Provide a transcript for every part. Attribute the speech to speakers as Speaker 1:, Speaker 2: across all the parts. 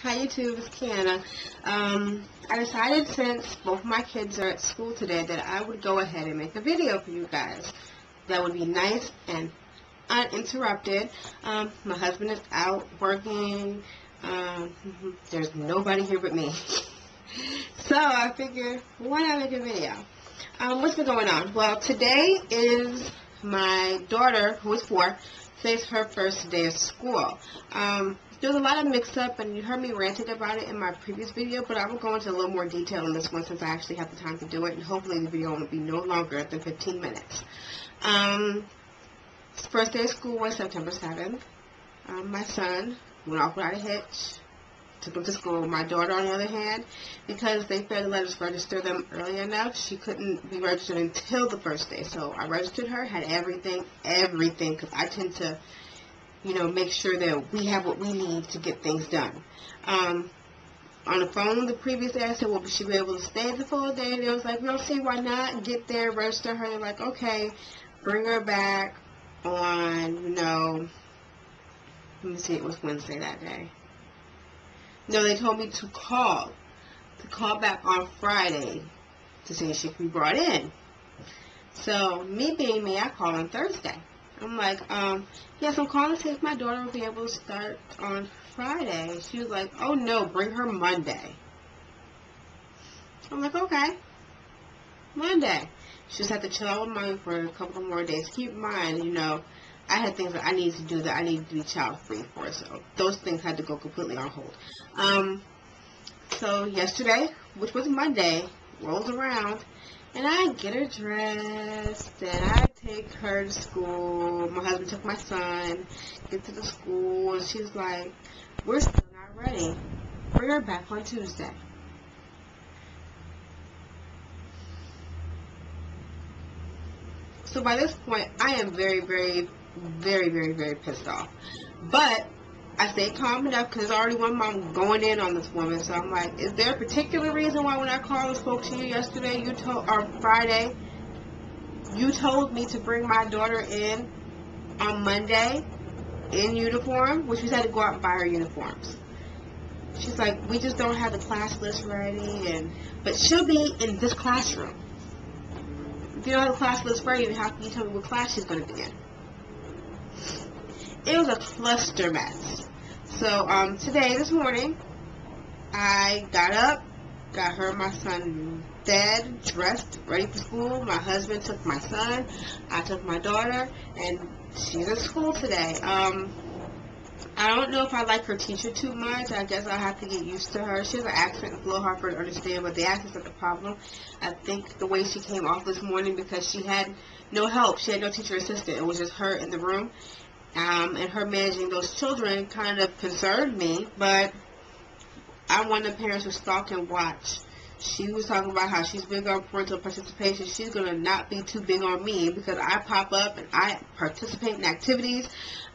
Speaker 1: Hi YouTube, it's Kiana. I decided since both my kids are at school today that I would go ahead and make a video for you guys. That would be nice and uninterrupted. My husband is out working. There's nobody here but me. So I figured, why not make a video? What's been going on? Well, today is my daughter, who is 4. Today's her first day of school. There's a lot of mix-up, and you heard me ranting about it in my previous video, but I will go into a little more detail in this one since I actually have the time to do it, and hopefully the video won't be no longer than 15 minutes. First day of school was September 7th. My son went off without a hitch, took him to school. My daughter, on the other hand, because they failed to let us register them early enough, she couldn't be registered until the first day. So I registered her, had everything, because I tend to, make sure that we have what we need to get things done. On the phone the previous day, I said, well, should we be able to stay the full day? And they was like, we don't see why not. Get there, register her. They're like, okay, bring her back on, let me see, it was Wednesday that day. No, they told me to call back on Friday to see if she could be brought in. So, me being me, I called on Thursday. I'm like, yes, I'm calling to see if my daughter will be able to start on Friday. She was like, oh no, bring her Monday. I'm like, okay, Monday. She just had to chill out with mommy for a couple more days. Keep in mind, I had things that I needed to do that I needed to be child free for, so those things had to go completely on hold. So yesterday, which was Monday, rolls around, and I get her dressed, and I take her to school. My husband took my son, get to the school, and she's like, we're still not ready. Bring her back on Tuesday. So by this point, I am very, very, very, very, very pissed off. But I stayed calm enough because there's already one mom going in on this woman. So I'm like, is there a particular reason why when I called and spoke to you yesterday, or Friday, you told me to bring my daughter in on Monday in uniform, which we had to go out and buy her uniforms. She's like, we just don't have the class list ready, but she'll be in this classroom. If you don't have the class list ready, then how can you tell me what class she's going to be in? It was a cluster mess. So, this morning, I got up, got her and my son fed, dressed, ready for school. My husband took my son, I took my daughter, and she's in school today. I don't know if I like her teacher too much. I guess I'll have to get used to her. She has an accent, it's a little hard for her to understand, but the accent's not the problem. I think the way she came off this morning, because she had no help, she had no teacher assistant, it was just her in the room, and her managing those children kind of concerned me, but I'm one of the parents who stalk and watch. She was talking about how she's big on parental participation. She's going to not be too big on me because I pop up and I participate in activities.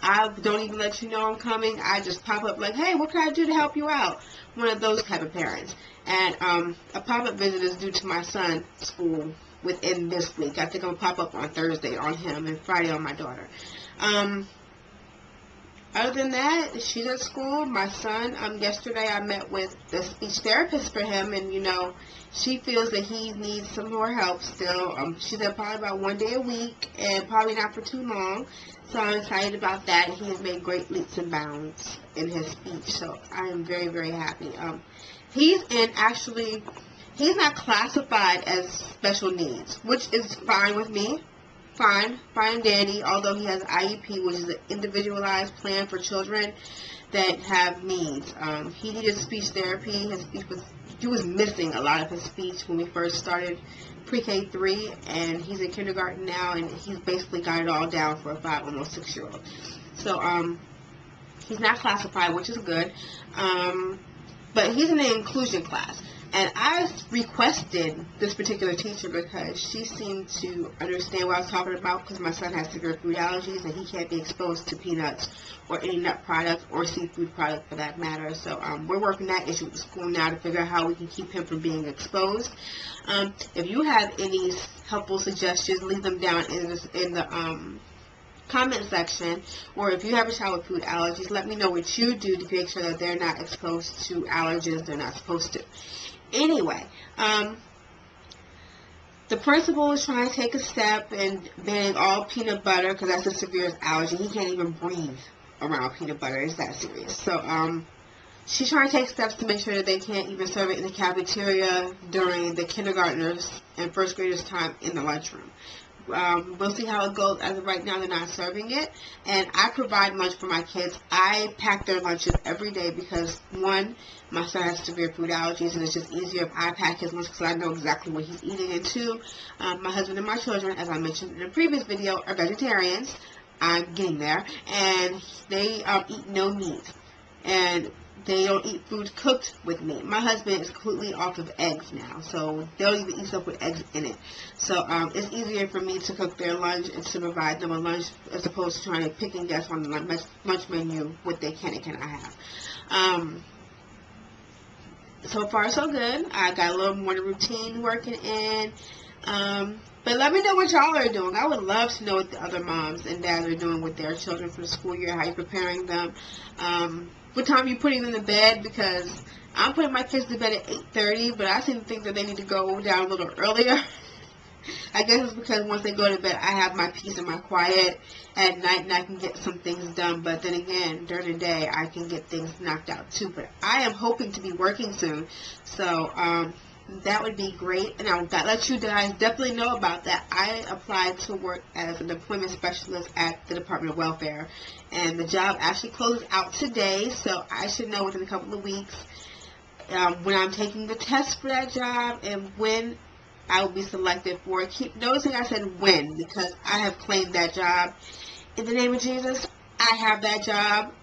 Speaker 1: I don't even let you know I'm coming. I just pop up like, hey, what can I do to help you out? One of those type of parents. And a pop-up visit is due to my son's school within this week. I think I'm going to pop up on Thursday on him and Friday on my daughter. Other than that, she's at school. My son, yesterday I met with the speech therapist for him, and, she feels that he needs some more help still. She said probably about 1 day a week, and probably not for too long. So I'm excited about that. He has made great leaps and bounds in his speech, so I am very, very happy. He's not classified as special needs, which is fine with me. Fine and dandy, although he has IEP, which is an individualized plan for children that have needs. He needed speech therapy. He was missing a lot of his speech when we first started pre-K 3, and he's in kindergarten now, and he's basically got it all down for a 5, almost 6-year-old. So, he's not classified, which is good. But he's in an inclusion class. And I requested this particular teacher because she seemed to understand what I was talking about, because my son has severe food allergies and he can't be exposed to peanuts or any nut product or seafood product for that matter. So we're working that issue with the school now to figure out how we can keep him from being exposed. If you have any helpful suggestions, leave them down in the comment section, or if you have a child with food allergies, let me know what you do to make sure that they're not exposed to allergens they're not supposed to. Anyway, the principal is trying to take a step and banning all peanut butter because that's the severest allergy. He can't even breathe around peanut butter. It's that serious. So, she's trying to take steps to make sure that they can't even serve it in the cafeteria during the kindergartners and first graders' time in the lunchroom. We'll see how it goes. As of right now, they're not serving it. And I provide lunch for my kids. I pack their lunches every day because, one, my son has severe food allergies, and it's just easier if I pack his lunch because I know exactly what he's eating. And two, my husband and my children, as I mentioned in a previous video, are vegetarians. I'm getting there. And they eat no meat. And they don't eat food cooked with meat. My husband is completely off of eggs now, so they don't even eat stuff with eggs in it. So it's easier for me to cook their lunch and to provide them a lunch as opposed to trying to pick and guess on the lunch menu what they can and cannot have. So far, so good. I got a little morning routine working in. But let me know what y'all are doing. I would love to know what the other moms and dads are doing with their children for the school year, how you're preparing them. What time you putting them to bed, because I'm putting my kids to bed at 8:30, but I seem to think that they need to go down a little earlier. I guess it's because once they go to bed, I have my peace and my quiet at night, and I can get some things done. But then again, during the day, I can get things knocked out too. But I am hoping to be working soon, so that would be great. And I'll let you guys definitely know about that. I applied to work as an employment specialist at the Department of Welfare, and the job actually closed out today, so I should know within a couple of weeks when I'm taking the test for that job and when I will be selected for it. Keep noticing I said when, because I have claimed that job. In the name of Jesus, I have that job.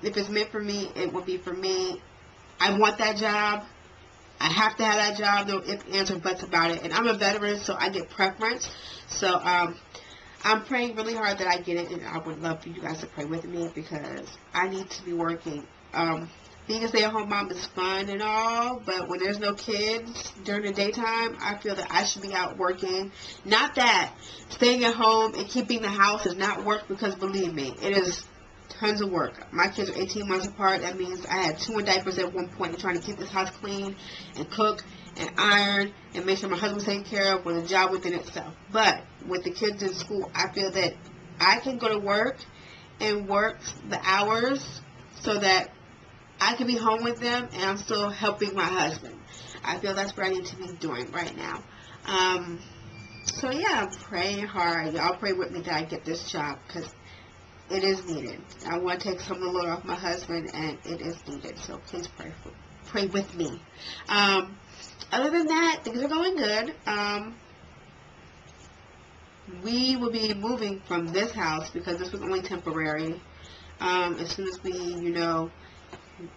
Speaker 1: If it's meant for me, it will be for me. I want that job. I have to have that job. No ifs, ands, or buts about it. And I'm a veteran, so I get preference. So I'm praying really hard that I get it, and I would love for you guys to pray with me because I need to be working. Being a stay-at-home mom is fun and all, but when there's no kids during the daytime, I feel that I should be out working. Not that staying at home and keeping the house is not work, because believe me, it is tons of work. My kids are 18 months apart. That means I had 2 in diapers at one point, and trying to keep this house clean and cook and iron and make sure my husband's taken care of was a job within itself. But with the kids in school, I feel that I can go to work and work the hours so that I can be home with them and I'm still helping my husband. I feel that's what I need to be doing right now. So yeah, I'm praying hard. Y'all pray with me that I get this job because it is needed. I want to take some of the load off my husband, and it is needed. So please pray with me. Other than that, things are going good. We will be moving from this house because this was only temporary. As soon as we,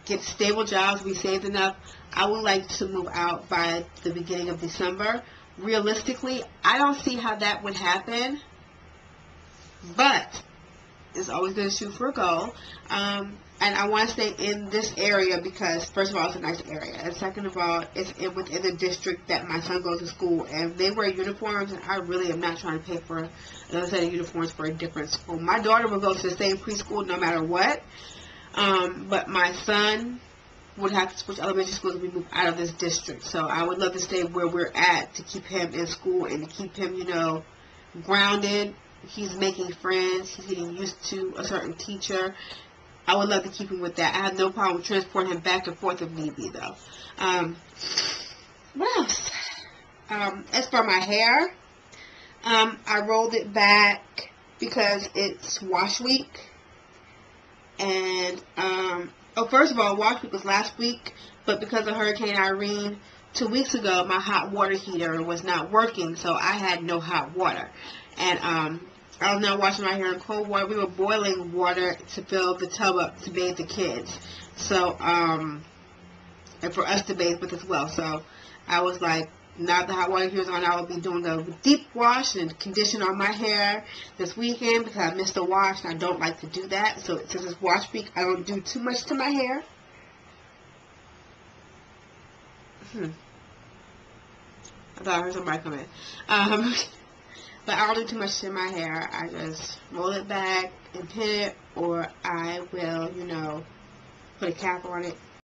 Speaker 1: get stable jobs, we saved enough, I would like to move out by the beginning of December. Realistically, I don't see how that would happen, but it's always going to shoot for a goal. And I want to stay in this area because, first of all, it's a nice area. And second of all, it's within the district that my son goes to school. And they wear uniforms, and I really am not trying to pay for another set of uniforms for a different school. My daughter will go to the same preschool no matter what. But my son would have to switch elementary schools if we move out of this district. So I would love to stay where we're at to keep him in school and to keep him, grounded. He's making friends. He's getting used to a certain teacher. I would love to keep him with that. I have no problem with transporting him back and forth if need be, though. What else? As for my hair, I rolled it back because it's wash week. And, first of all, wash week was last week, but because of Hurricane Irene, 2 weeks ago, my hot water heater was not working, so I had no hot water. And, I was now washing my hair in cold water. We were boiling water to fill the tub up to bathe the kids. So, and for us to bathe with as well. So, I was like, now that the hot water heater is on, I will be doing a deep wash and condition on my hair this weekend because I missed a wash and I don't like to do that. So, since it's wash week, I don't do too much to my hair. I thought I heard somebody come in. But I don't do too much to my hair. I just roll it back and pin it, or I will, put a cap on it